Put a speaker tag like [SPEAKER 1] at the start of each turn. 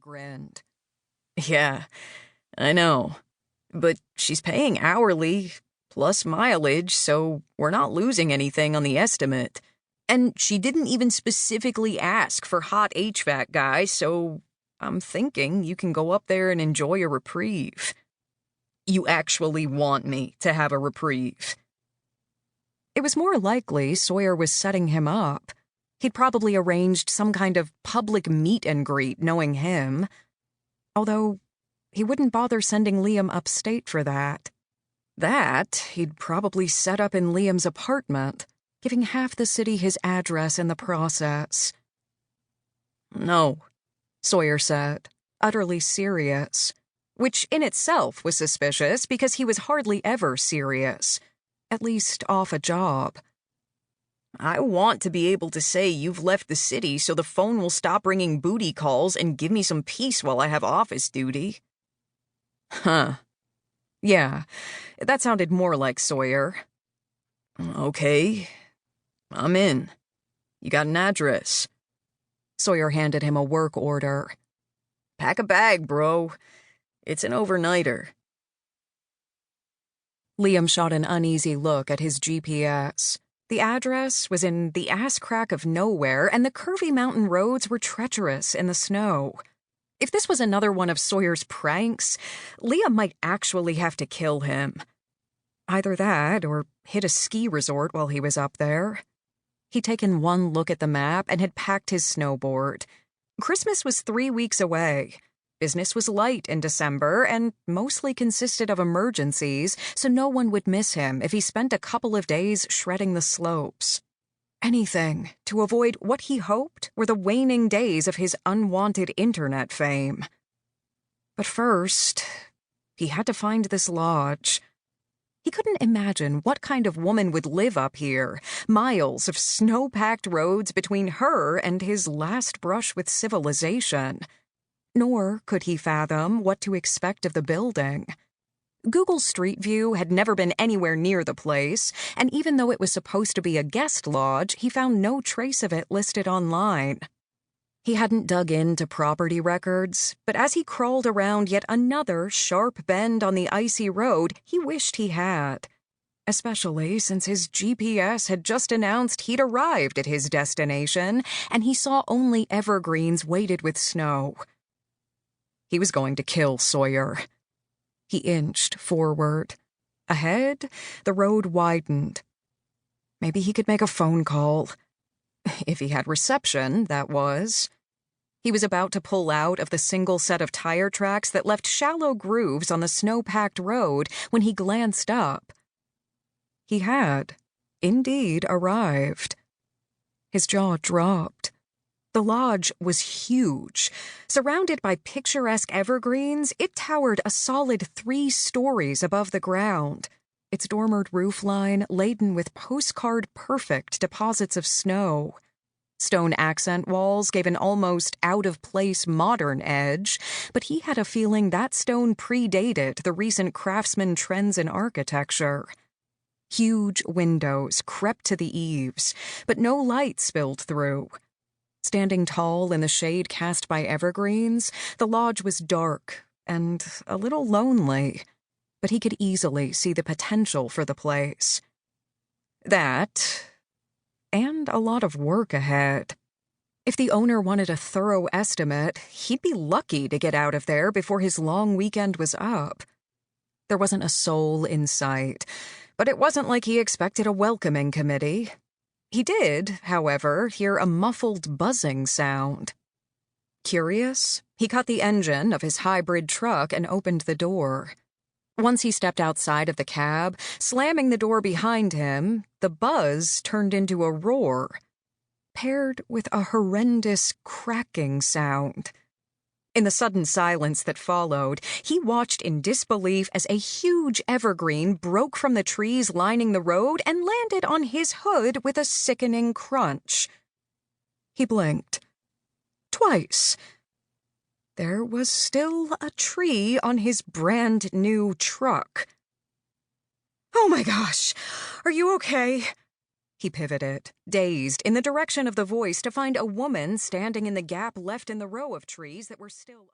[SPEAKER 1] grinned. Yeah, I know. But she's paying hourly, plus mileage, so we're not losing anything on the estimate. And she didn't even specifically ask for hot HVAC guy, so I'm thinking you can go up there and enjoy a reprieve. You actually want me to have a reprieve. It was more likely Sawyer was setting him up. He'd probably arranged some kind of public meet and greet, knowing him. Although, he wouldn't bother sending Liam upstate for that. That he'd probably set up in Liam's apartment, giving half the city his address in the process. No, Sawyer said, utterly serious, which in itself was suspicious because he was hardly ever serious, at least off a job. I want to be able to say you've left the city so the phone will stop ringing booty calls and give me some peace while I have office duty. Huh. Yeah, that sounded more like Sawyer. Okay, I'm in. You got an address? Sawyer handed him a work order. Pack a bag, bro. It's an overnighter. Liam shot an uneasy look at his GPS. The address was in the ass crack of nowhere, and the curvy mountain roads were treacherous in the snow. If this was another one of Sawyer's pranks, Liam might actually have to kill him. Either that, or hit a ski resort while he was up there. He'd taken one look at the map and had packed his snowboard. Christmas was 3 weeks away. Business was light in December and mostly consisted of emergencies, so no one would miss him if he spent a couple of days shredding the slopes. Anything to avoid what he hoped were the waning days of his unwanted internet fame. But first, he had to find this lodge. He couldn't imagine what kind of woman would live up here, miles of snow-packed roads between her and his last brush with civilization. Nor could he fathom what to expect of the building. Google Street View had never been anywhere near the place, and even though it was supposed to be a guest lodge, he found no trace of it listed online. He hadn't dug into property records, but as he crawled around yet another sharp bend on the icy road, he wished he had. Especially since his GPS had just announced he'd arrived at his destination, and he saw only evergreens weighted with snow. He was going to kill Sawyer. He inched forward. Ahead, the road widened. Maybe he could make a phone call. If he had reception, that was. He was about to pull out of the single set of tire tracks that left shallow grooves on the snow-packed road when he glanced up. He had, indeed, arrived. His jaw dropped. The lodge was huge. Surrounded by picturesque evergreens, it towered a solid 3 stories above the ground, its dormered roofline laden with postcard-perfect deposits of snow. Stone accent walls gave an almost out-of-place modern edge, but he had a feeling that stone predated the recent craftsman trends in architecture. Huge windows crept to the eaves, but no light spilled through. Standing tall in the shade cast by evergreens, the lodge was dark and a little lonely, but he could easily see the potential for the place. That, and a lot of work ahead. If the owner wanted a thorough estimate, he'd be lucky to get out of there before his long weekend was up. There wasn't a soul in sight, but it wasn't like he expected a welcoming committee. He did, however, hear a muffled buzzing sound. Curious, he cut the engine of his hybrid truck and opened the door. Once he stepped outside of the cab, slamming the door behind him, the buzz turned into a roar, paired with a horrendous cracking sound. In the sudden silence that followed, he watched in disbelief as a huge evergreen broke from the trees lining the road and landed on his hood with a sickening crunch. He blinked. Twice. There was still a tree on his brand-new truck. "Oh my gosh! Are you okay?" He pivoted, dazed, in the direction of the voice to find a woman standing in the gap left in the row of trees that were still